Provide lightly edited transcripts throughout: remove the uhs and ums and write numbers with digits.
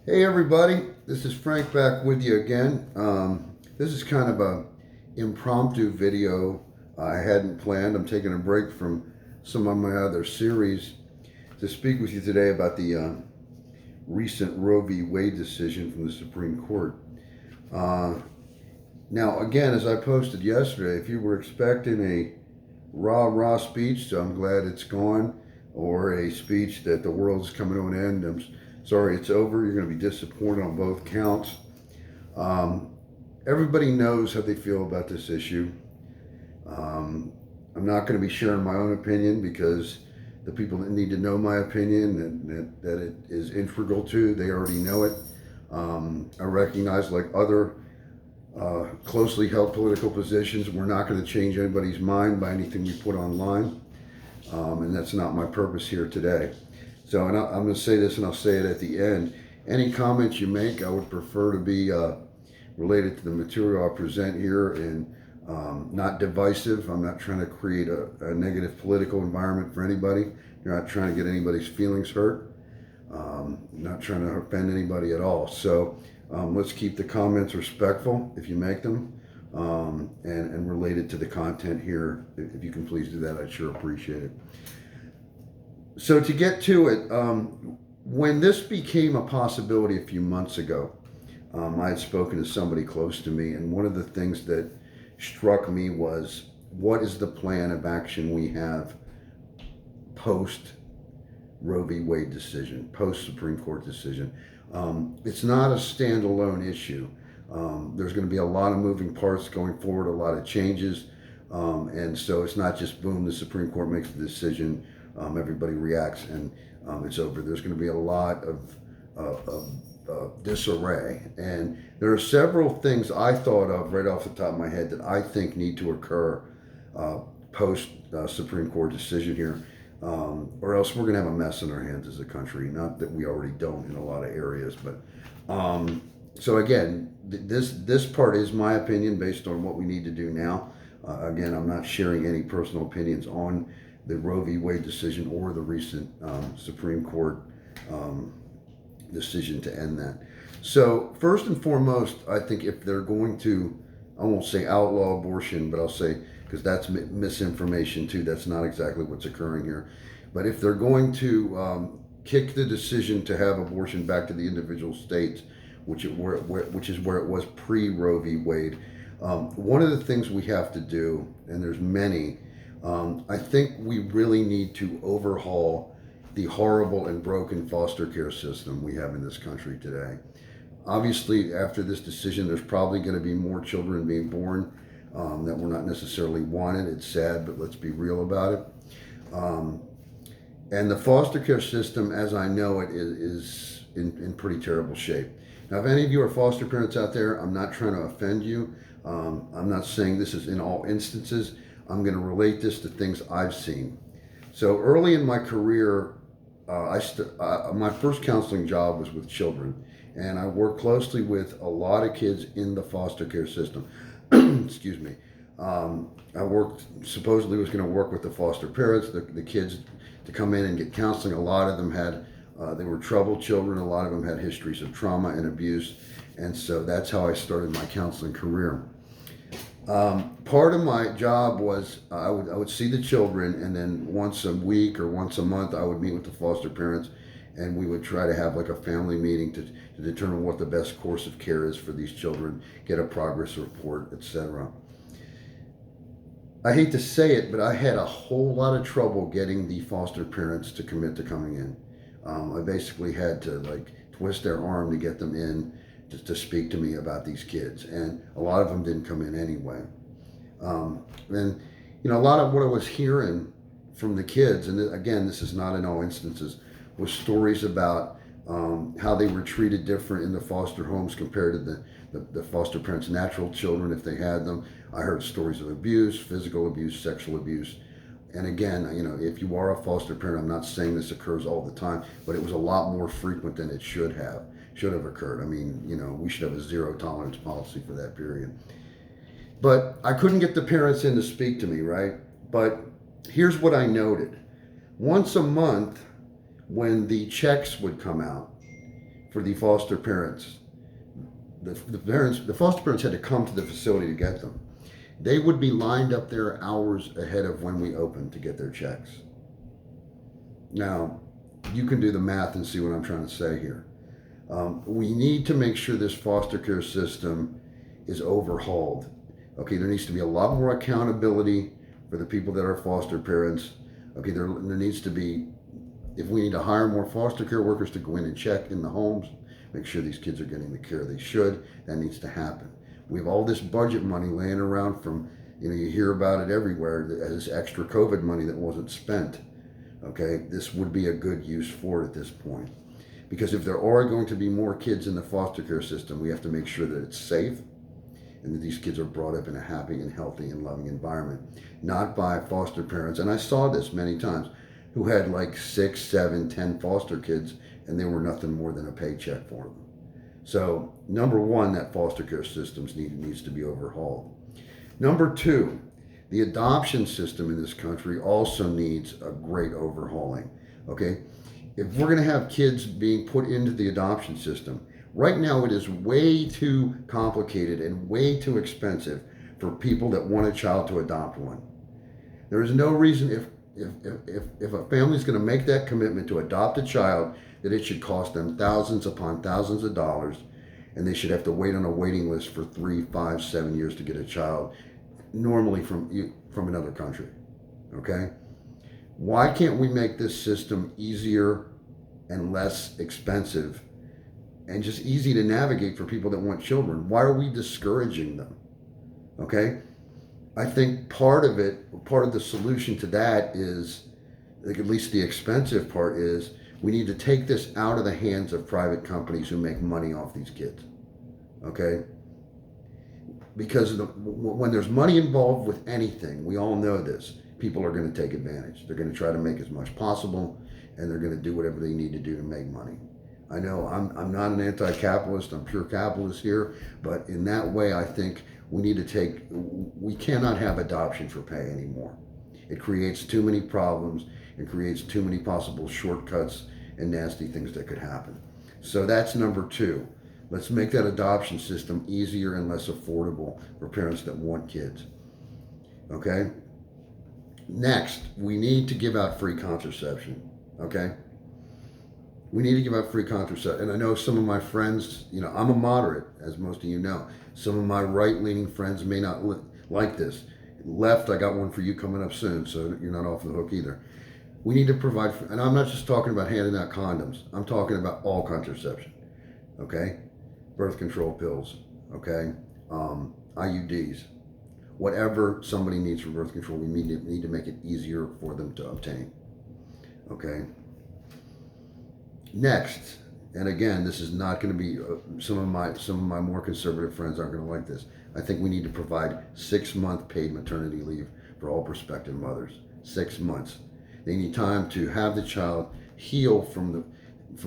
Hey everybody, this is Frank back with you again. This is kind of a impromptu video I hadn't planned. I'm taking a break from some of my other series to speak with you today about the recent Roe v. Wade decision from the Supreme Court. Uh, Now, again, as I posted yesterday, if you were expecting a rah-rah speech, so I'm glad it's gone, or a speech that the world's coming to an end, I'm sorry it's over, you're going to be disappointed on both counts. Um, Everybody knows how they feel about this issue. Um, I'm not going to be sharing my own opinion because the people that need to know my opinion and that it is integral to, they already know it. I recognize, like other closely held political positions, we're not going to change anybody's mind by anything we put online, and that's not my purpose here today. So, and I'm going to say this, and I'll say it at the end. Any comments you make, I would prefer to be related to the material I present here and not divisive. I'm not trying to create a negative political environment for anybody. You're not trying to get anybody's feelings hurt. Not trying to offend anybody at all. So let's keep the comments respectful if you make them, and related to the content here. If you can please do that, I'd sure appreciate it. So to get to it, when this became a possibility a few months ago, I had spoken to somebody close to me, and one of the things that struck me was, what is the plan of action we have post Roe v. Wade decision, post Supreme Court decision? It's not a standalone issue. There's going to be a lot of moving parts going forward, a lot of changes, and so it's not just boom, the Supreme Court makes the decision, everybody reacts, and it's over. There's going to be a lot of disarray, and there are several things I thought of right off the top of my head that I think need to occur post Supreme Court decision here, or else we're going to have a mess in our hands as a country. Not that we already don't in a lot of areas, but so again, this part is my opinion based on what we need to do now. Again, I'm not sharing any personal opinions on the Roe v. Wade decision or the recent Supreme Court decision to end that. So first and foremost, I think if they're going to, I won't say outlaw abortion, but I'll say, because that's misinformation too, that's not exactly what's occurring here. But if they're going to kick the decision to have abortion back to the individual states, which is where it was pre-Roe v. Wade, one of the things we have to do, and there's many, I think we really need to overhaul the horrible and broken foster care system we have in this country today. Obviously, after this decision, there's probably going to be more children being born that were not necessarily wanted. It's sad, but let's be real about it. And the foster care system, as I know it, is in pretty terrible shape. Now, if any of you are foster parents out there, I'm not trying to offend you. I'm not saying this is in all instances. I'm going to relate this to things I've seen. So early in my career, my first counseling job was with children, and I worked closely with a lot of kids in the foster care system. Excuse me. I worked, supposedly was going to work with the foster parents, the kids to come in and get counseling. A lot of them had, they were troubled children. A lot of them had histories of trauma and abuse. And so that's how I started my counseling career. Part of my job was I would see the children, and then once a week or once a month I would meet with the foster parents, and we would try to have like a family meeting to determine what the best course of care is for these children, get a progress report, etc. I hate to say it, but I had a whole lot of trouble getting the foster parents to commit to coming in. I basically had to like twist their arm to get them in to speak to me about these kids, and a lot of them didn't come in anyway. And a lot of what I was hearing from the kids, and again, this is not in all instances, was stories about how they were treated different in the foster homes compared to the foster parents' natural children if they had them. I heard stories of abuse, physical abuse, sexual abuse. And again, if you are a foster parent, I'm not saying this occurs all the time, but it was a lot more frequent than it should have occurred. I mean, we should have a zero tolerance policy for that period. But I couldn't get the parents in to speak to me, right? But here's what I noted. Once a month, when the checks would come out for the foster parents. The foster parents had to come to the facility to get them. They would be lined up there hours ahead of when we opened to get their checks. Now, you can do the math and see what I'm trying to say here. We need to make sure this foster care system is overhauled. Okay, there needs to be a lot more accountability for the people that are foster parents. Okay, there needs to be, if we need to hire more foster care workers to go in and check in the homes, make sure these kids are getting the care they should, that needs to happen. We have all this budget money laying around from, you hear about it everywhere, as extra COVID money that wasn't spent. Okay, this would be a good use for it at this point. Because if there are going to be more kids in the foster care system, we have to make sure that it's safe and that these kids are brought up in a happy and healthy and loving environment, not by foster parents. And I saw this many times, who had like 6, 7, 10 foster kids, and they were nothing more than a paycheck for them. So, number one, that foster care system needs to be overhauled. Number two, the adoption system in this country also needs a great overhauling. Okay, if we're going to have kids being put into the adoption system, right now it is way too complicated and way too expensive for people that want a child to adopt one. There is no reason if a family is going to make that commitment to adopt a child, that it should cost them thousands upon thousands of dollars, and they should have to wait on a waiting list for 3, 5, 7 years to get a child, normally from another country. Okay? Why can't we make this system easier and less expensive and just easy to navigate for people that want children? Why are we discouraging them? Okay? I think part of the solution to that is, like, at least the expensive part is, we need to take this out of the hands of private companies who make money off these kids. Okay? Because when there's money involved with anything, we all know this, people are going to take advantage. They're going to try to make as much possible, and they're going to do whatever they need to do to make money. I know I'm not an anti-capitalist, I'm pure capitalist here, but in that way, I think we cannot have adoption for pay anymore. It creates too many problems and creates too many possible shortcuts and nasty things that could happen. So that's number two. Let's make that adoption system easier and less affordable for parents that want kids. Okay? Next, we need to give out free contraception. Okay? We need to give out free contraception. And I know some of my friends, I'm a moderate, as most of you know. Some of my right-leaning friends may not like this. Left, I got one for you coming up soon, so you're not off the hook either. We need to provide, and I'm not just talking about handing out condoms. I'm talking about all contraception. Okay? Birth control pills. Okay? IUDs. Whatever somebody needs for birth control, we need to make it easier for them to obtain. Okay? Next, and again, this is not going to be, some of my more conservative friends aren't going to like this. I think we need to provide 6-month paid maternity leave for all prospective mothers. 6 months. They need time to have the child heal from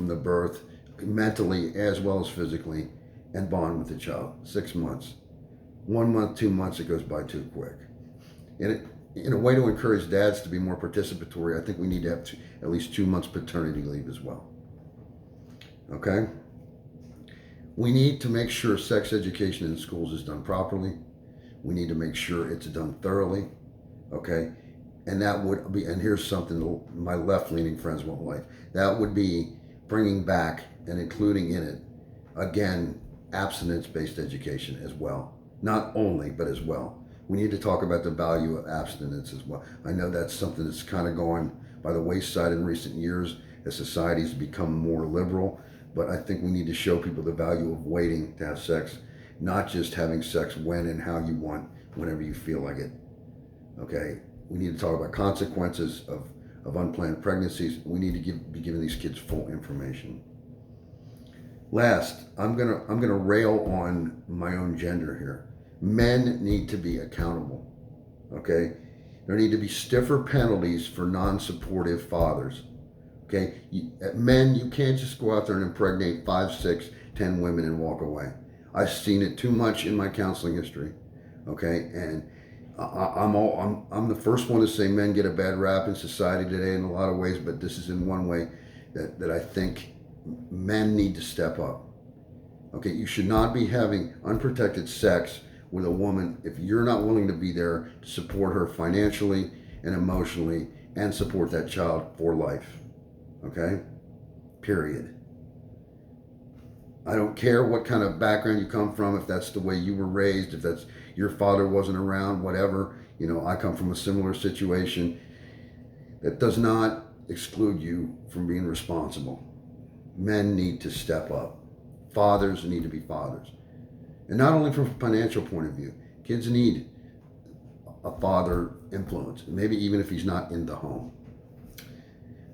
the birth, mentally as well as physically, and bond with the child. 6 months. 1 month, 2 months, it goes by too quick. And in a way to encourage dads to be more participatory, I think we need to have at least 2 months paternity leave as well. Okay? We need to make sure sex education in schools is done properly. We need to make sure it's done thoroughly. Okay? And that would be, and here's something my left-leaning friends won't like, that would be bringing back and including in it, again, abstinence-based education as well. Not only, but as well. We need to talk about the value of abstinence as well. I know that's something that's kind of gone by the wayside in recent years as society's become more liberal, but I think we need to show people the value of waiting to have sex, not just having sex when and how you want, whenever you feel like it. Okay? We need to talk about consequences of unplanned pregnancies. We need to be giving these kids full information. Last, I'm gonna rail on my own gender here. Men need to be accountable. Okay? There need to be stiffer penalties for non-supportive fathers. Okay? Men, you can't just go out there and impregnate 5, 6, 10 women and walk away. I've seen it too much in my counseling history. Okay? And I'm the first one to say men get a bad rap in society today in a lot of ways, but this is in one way that I think men need to step up. Okay, you should not be having unprotected sex with a woman if you're not willing to be there to support her financially and emotionally and support that child for life. Okay? Period. I don't care what kind of background you come from, if that's the way you were raised, if that's your father wasn't around, whatever. You know, I come from a similar situation. That does not exclude you from being responsible. Men need to step up. Fathers need to be fathers. And not only from a financial point of view, kids need a father influence, maybe even if he's not in the home.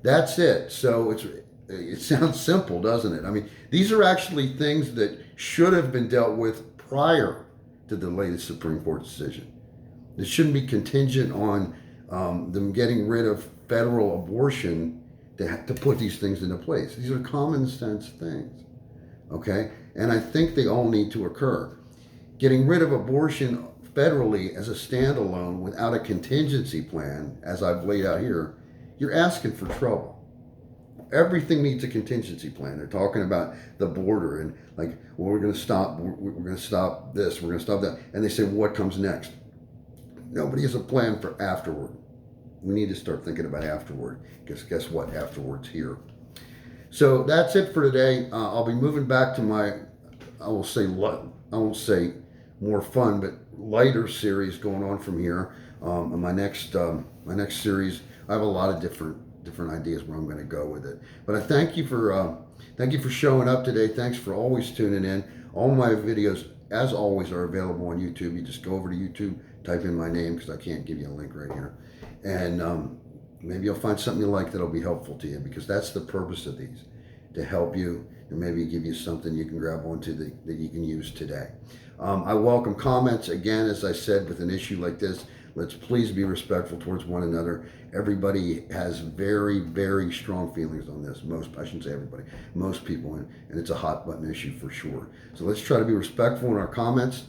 That's it. So it sounds simple, doesn't it? I mean, these are actually things that should have been dealt with prior to the latest Supreme Court decision. It shouldn't be contingent on them getting rid of federal abortion to put these things into place. These are common sense things, okay? And I think they all need to occur. Getting rid of abortion federally as a standalone without a contingency plan, as I've laid out here, you're asking for trouble. Everything needs a contingency plan. They're talking about the border and like, well, we're going to stop this, we're going to stop that. And they say, well, what comes next? Nobody has a plan for afterward. We need to start thinking about afterward, because guess what? Afterward's here. So that's it for today. I'll be moving back to my, I won't say more fun, but lighter series going on from here. In my next series, I have a lot of different ideas where I'm going to go with it. But I thank you for showing up today. Thanks for always tuning in. All my videos, as always, are available on YouTube. You just go over to YouTube, type in my name, because I can't give you a link right here, and maybe you'll find something you like that'll be helpful to you, because that's the purpose of these, to help you and maybe give you something you can grab onto that you can use today. I welcome comments. Again, as I said, with an issue like this, let's please be respectful towards one another. Everybody has very, very strong feelings on this. I shouldn't say everybody, most people, and it's a hot button issue for sure. So let's try to be respectful in our comments,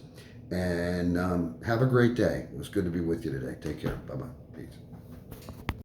and have a great day. It was good to be with you today. Take care. Bye-bye. Peace.